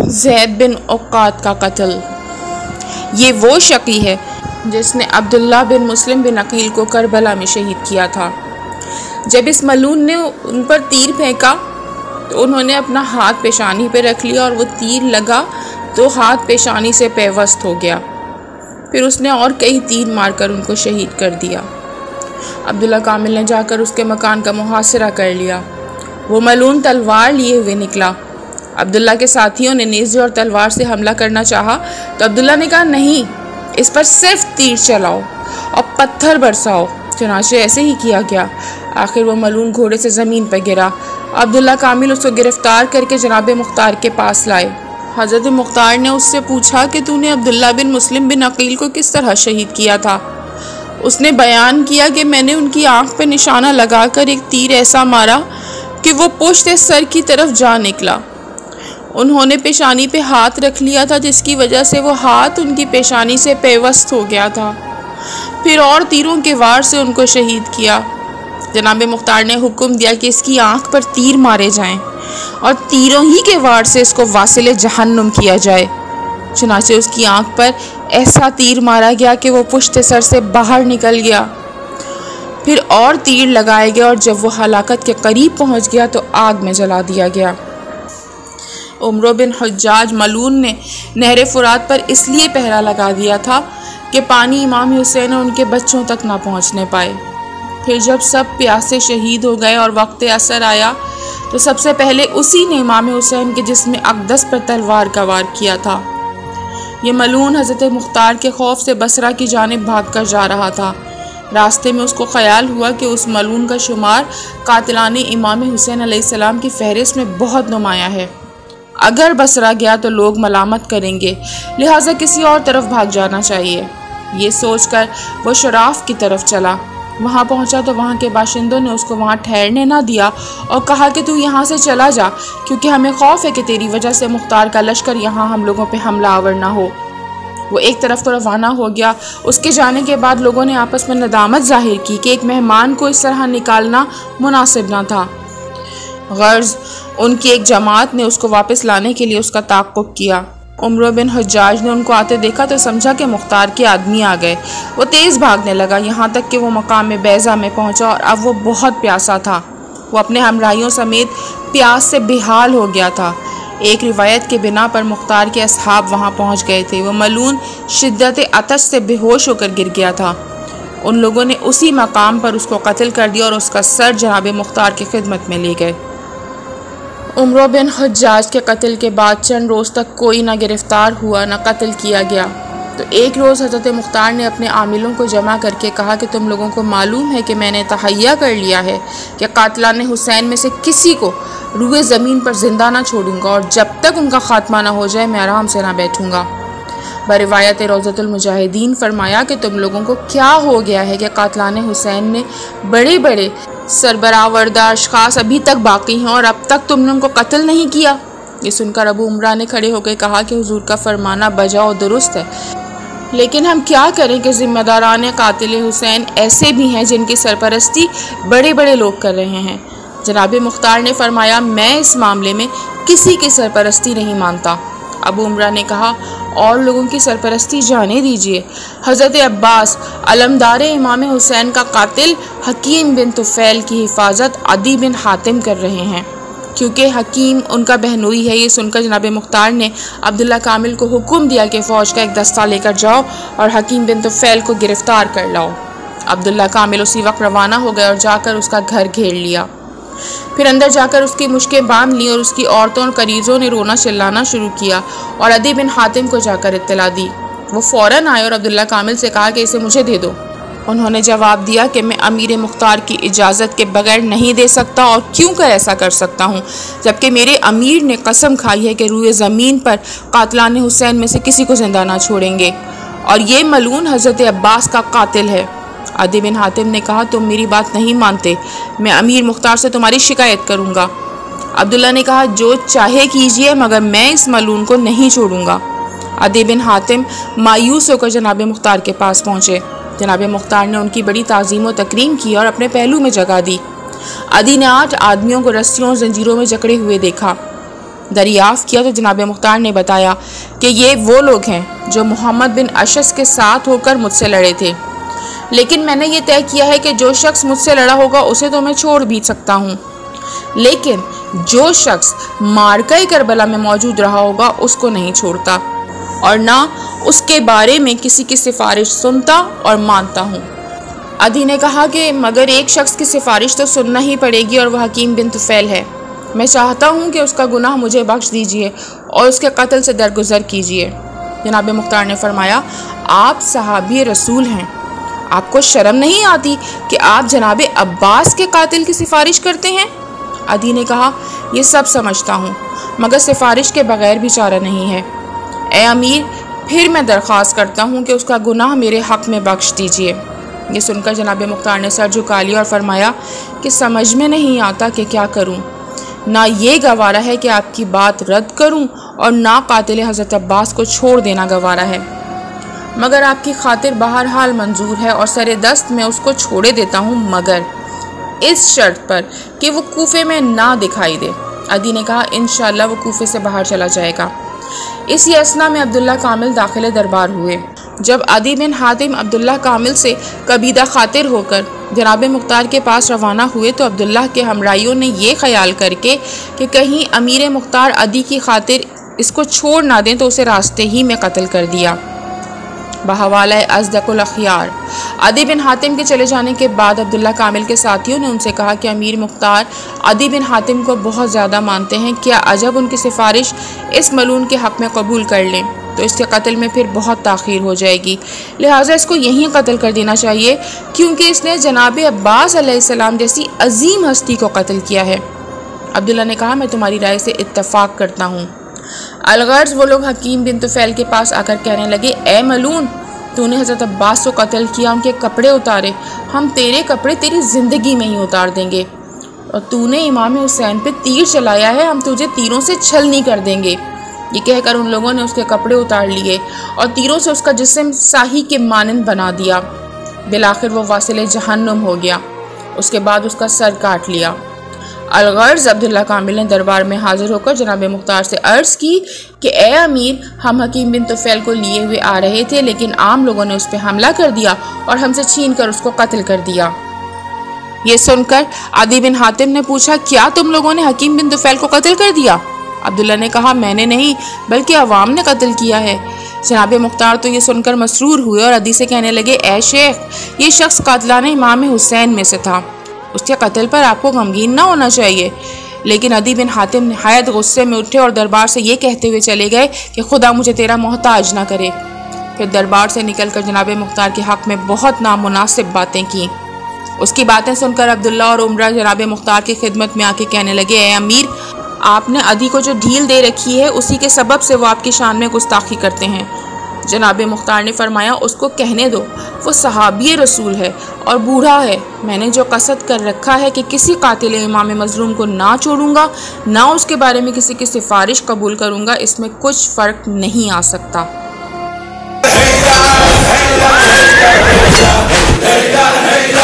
ज़ैद बिन उक्कात का कत्ल। ये वो शकी है जिसने अब्दुल्ला बिन मुस्लिम बिन अकील को करबला में शहीद किया था। जब इस मलून ने उन पर तीर फेंका तो उन्होंने अपना हाथ पेशानी पे रख लिया और वो तीर लगा तो हाथ पेशानी से पेवस्त हो गया। फिर उसने और कई तीर मारकर उनको शहीद कर दिया। अब्दुल्ला कामिल ने जाकर उसके मकान का मुहासरा कर लिया। वो मलून तलवार लिए हुए निकला। अब्दुल्ला के साथियों ने नेज़े और तलवार से हमला करना चाहा तो अब्दुल्ला ने कहा, नहीं, इस पर सिर्फ तीर चलाओ और पत्थर बरसाओ। चुनाचे ऐसे ही किया गया। आखिर वो मलून घोड़े से ज़मीन पर गिरा। अब्दुल्ला कामिल उसको गिरफ्तार करके जनाब मुख्तार के पास लाए। हज़रत मुख्तार ने उससे पूछा कि तूने अब्दुल्ला बिन मुस्लिम बिन अकील को किस तरह शहीद किया था। उसने बयान किया कि मैंने उनकी आँख पर निशाना लगाकर एक तीर ऐसा मारा कि वो पुश्त सर की तरफ जा निकला। उन्होंने पेशानी पे हाथ रख लिया था, जिसकी वजह से वो हाथ उनकी पेशानी से पेवस्त हो गया था। फिर और तीरों के वार से उनको शहीद किया। जनाब मुख्तार ने हुक्म दिया कि इसकी आंख पर तीर मारे जाएं और तीरों ही के वार से इसको वासिले जहन्नुम किया जाए। चुनाचे उसकी आंख पर ऐसा तीर मारा गया कि वो पुश्त सर से बाहर निकल गया। फिर और तीर लगाए गए और जब वो हलाकत के करीब पहुंच गया तो आग में जला दिया गया। उमर बिन हज्जाज मलून ने नहर फुरात पर इसलिए पहरा लगा दिया था कि पानी इमाम हुसैन और उनके बच्चों तक ना पहुंचने पाए। फिर जब सब प्यासे शहीद हो गए और वक्त असर आया तो सबसे पहले उसी ने इमाम हुसैन के जिस्म अक़दस पर तलवार का वार किया था। ये मलून हज़रत मुख्तार के खौफ से बसरा की जानिब भागकर जा रहा था। रास्ते में उसको ख्याल हुआ कि उस मलून का शुमार कातिलाने इमाम हुसैन अलैहिस्सलाम की फहरिस्त में बहुत नुमाया है। अगर बसरा गया तो लोग मलामत करेंगे, लिहाजा किसी और तरफ भाग जाना चाहिए। ये सोचकर वो शराफ की तरफ चला। वहाँ पहुँचा तो वहाँ के बाशिंदों ने उसको वहाँ ठहरने ना दिया और कहा कि तू यहाँ से चला जा, क्योंकि हमें खौफ है कि तेरी वजह से मुख्तार का लश्कर यहाँ हम लोगों पे हमला आवर ना हो। वो एक तरफ तो रवाना हो गया। उसके जाने के बाद लोगों ने आपस में नदामत जाहिर की कि एक मेहमान को इस तरह निकालना मुनासिब ना था। गर्ज उनकी एक जमात ने उसको वापस लाने के लिए उसका ताक़ुब किया। उमर बिन हज्जाज ने उनको आते देखा तो समझा कि मुख्तार के आदमी आ गए। वो तेज़ भागने लगा, यहाँ तक कि वो मकाम में बैज़ा में पहुँचा और अब वो बहुत प्यासा था। वो अपने हमराहियों समेत प्यास से बेहाल हो गया था। एक रिवायत के बिना पर मुख्तार के असहाब वहाँ पहुँच गए थे। वो मलून शिद्दत अतश से बेहोश होकर गिर गया था। उन लोगों ने उसी मकाम पर उसको कत्ल कर दिया और उसका सर जनाब मुख्तार की खिदमत में ले गए। उमर बिन हज्जाज के कत्ल के बाद चंद रोज़ तक कोई ना गिरफ़्तार हुआ ना कत्ल किया गया। तो एक रोज़ हज़रत मुख्तार ने अपने आमिलों को जमा करके कहा कि तुम लोगों को मालूम है कि मैंने तहैया कर लिया है कि कातिलाने हुसैन में से किसी को रूए ज़मीन पर ज़िंदा ना छोड़ूंगा और जब तक उनका ख़ात्मा ना हो जाए मैं आराम से ना बैठूंगा। बरिवायत रोज़तुल मुजाहिदीन फरमाया कि तुम लोगों को क्या हो गया है कि कातिलाने हुसैन ने बड़े बड़े सरबरावरदा अशख़ास अभी तक बाकी हैं और अब तक तुमने उनको कत्ल नहीं किया। ये सुनकर अबू उमरा ने खड़े होकर कहा कि हुजूर का फरमाना बजा और दुरुस्त है, लेकिन हम क्या करें कि ज़िम्मेदारान कातिल हुसैन ऐसे भी हैं जिनकी सरपरस्ती बड़े बड़े लोग कर रहे हैं। जनाब मुख्तार ने फरमाया, मैं इस मामले में किसी की सरपरस्ती नहीं मानता। अबू उमरा ने कहा, और लोगों की सरपरस्ती जाने दीजिए। हज़रत अब्बास अलमदार इमाम हुसैन का कातिल हकीम बिन तुफ़ैल की हिफाजत अदी बिन हातिम कर रहे हैं, क्योंकि हकीम उनका बहनोई है। ये सुनकर जनाब मुख्तार ने अब्दुल्ला कामिल को हुक्म दिया कि फ़ौज का एक दस्ता लेकर जाओ और हकीम बिन तुफ़ैल को गिरफ़्तार कर लाओ। अब्दुल्ला कामिल उसी वक्त रवाना हो गए और जाकर उसका घर घेर लिया। फिर अंदर जाकर उसकी मुश्कें बांध ली और उसकी औरतों और करीज़ों ने रोना चिल्लाना शुरू किया और अदी बिन हातिम को जाकर इत्तला दी। वो फ़ौरन आए और अब्दुल्ला कामिल से कहा कि इसे मुझे दे दो। उन्होंने जवाब दिया कि मैं अमीर मुख्तार की इजाज़त के बगैर नहीं दे सकता और क्यों कर ऐसा कर सकता हूँ, जबकि मेरे अमीर ने कसम खाई है कि रूए ज़मीन पर कातिलाने हुसैन में से किसी को ज़िंदा ना छोड़ेंगे और ये मलून हज़रत अब्बास का कातिल है। अदी बिन हातिम ने कहा, तुम मेरी बात नहीं मानते, मैं अमीर मुख्तार से तुम्हारी शिकायत करूँगा। अब्दुल्ला ने कहा, जो चाहे कीजिए, मगर मैं इस मलून को नहीं छोड़ूंगा। अदी बिन हातिम मायूस होकर जनाब मुख्तार के पास पहुँचे। जनाब मुख्तार ने उनकी बड़ी ताज़ीम व तकरीम की और अपने पहलू में जगह दी। अदी ने 8 आदमियों को रस्सियों और जंजीरों में जकड़े हुए देखा। दरियाफ़्त किया तो जनाब मुख्तार ने बताया कि ये वो लोग हैं जो मोहम्मद बिन अशस के साथ होकर मुझसे लड़े थे, लेकिन मैंने ये तय किया है कि जो शख्स मुझसे लड़ा होगा उसे तो मैं छोड़ भी सकता हूँ, लेकिन जो शख्स मार्का करबला में मौजूद रहा होगा उसको नहीं छोड़ता और ना उसके बारे में किसी की सिफारिश सुनता और मानता हूँ। अदी ने कहा कि मगर एक शख्स की सिफारिश तो सुनना ही पड़ेगी और वह हकीम बिन तुफैल है। मैं चाहता हूँ कि उसका गुनाह मुझे बख्श दीजिए और उसके कत्ल से दरगुजर कीजिए। जनाब मुख्तार ने फरमाया, आप सहाबी रसूल हैं, आपको शर्म नहीं आती कि आप जनाब अब्बास के कातिल की सिफारिश करते हैं? अदी ने कहा, ये सब समझता हूँ, मगर सिफारिश के बगैर भी चारा नहीं है। ए अमीर, फिर मैं दरख्वास्त करता हूँ कि उसका गुनाह मेरे हक़ में बख्श दीजिए। ये सुनकर जनाब मुख्तार ने सर झुका लिया और फरमाया कि समझ में नहीं आता कि क्या करूँ। ना ये गवारा है कि आपकी बात रद्द करूँ और ना कातिल हज़रत अब्बास को छोड़ देना गवारा है, मगर आपकी खातिर बहरहाल मंजूर है और सरे दस्त में उसको छोड़े देता हूँ, मगर इस शर्त पर कि वो कूफे में ना दिखाई दे। अदी ने कहा, इंशाअल्लाह वो कूफे से बाहर चला जाएगा। इसी असना में अब्दुल्ला कामिल दाखिले दरबार हुए। जब अदी बिन हातिम अब्दुल्ला कामिल से कबीदा खातिर होकर जनाब मुख्तार के पास रवाना हुए तो अब्दुल्ला के हमराइयों ने ये ख्याल करके कि कहीं अमीर मुख्तार अदी की खातिर इसको छोड़ ना दें तो उसे रास्ते ही में कत्ल कर दिया। बहवाला अज़दकुल अखियार। अदी बिन हातिम के चले जाने के बाद अब्दुल्ला कामिल के साथियों ने उनसे कहा कि अमीर मुख्तार अदी बिन हातिम को बहुत ज़्यादा मानते हैं, क्या अजब उनकी सिफारिश इस मलून के हक़ में कबूल कर लें तो इसके कत्ल में फिर बहुत ताख़ीर हो जाएगी, लिहाजा इसको यहीं कत्ल कर देना चाहिए, क्योंकि इसने जनाब अब्बास अलैहिस्सलाम जैसी अजीम हस्ती को कत्ल किया है। अब्दुल्ला ने कहा, मैं तुम्हारी राय से इत्तफ़ाक़ करता हूँ। अलगर्ज वो लोग हकीम बिन तुफैल के पास आकर कहने लगे, ए मलून, तूने हज़रत अब्बास को कत्ल किया, उनके कपड़े उतारे, हम तेरे कपड़े तेरी ज़िंदगी में ही उतार देंगे, और तूने इमाम हुसैन पे तीर चलाया है, हम तुझे तीरों से छलनी कर देंगे। ये कहकर उन लोगों ने उसके कपड़े उतार लिए और तीरों से उसका जिस्म साही के मानंद बना दिया। बिलाखिर वो वासिल जहन्नुम हो गया। उसके बाद उसका सर काट लिया। अलगर्ज अब्दुल्ला कामिल ने दरबार में हाजिर होकर जनाब मुख्तार से अर्ज़ की कि ए अमीर, हम हकीम बिन तुफैल को लिए हुए आ रहे थे, लेकिन आम लोगों ने उस पर हमला कर दिया और हमसे छीन कर उसको कत्ल कर दिया। ये सुनकर अदी बिन हातिम ने पूछा, क्या तुम लोगों ने हकीम बिन तुफैल को कत्ल कर दिया? अब्दुल्ला ने कहा, मैंने नहीं बल्कि अवाम ने कत्ल किया है। जनाब मुख्तार तो ये सुनकर मसरूर हुए और अदी से कहने लगे, ए शेख, ये शख्स कातिलाने इमाम हुसैन में से था, उसके कत्ल पर आपको गमगीन ना होना चाहिए। लेकिन अदी बिन हातिम नहायत गुस्से में उठे और दरबार से ये कहते हुए चले गए कि खुदा मुझे तेरा मोहताज ना करे। फिर दरबार से निकलकर जनाब मुख्तार के हक़ में बहुत नामुनासिब बातें की। उसकी बातें सुनकर अब्दुल्ला और उमरा जनाब मुख्तार की खिदमत में आके कहने लगे, ए अमीर, आपने अदी को जो ढील दे रखी है उसी के सबब से वो आपकी शान में गुस्ताखी करते हैं। जनाब मुख्तार ने फरमाया, उसको कहने दो, वो सहाबी रसूल है और बूढ़ा है। मैंने जो कसद कर रखा है कि किसी कातिल इमाम मज़लूम को ना छोड़ूंगा, ना उसके बारे में किसी की सिफारिश कबूल करूंगा, इसमें कुछ फ़र्क नहीं आ सकता।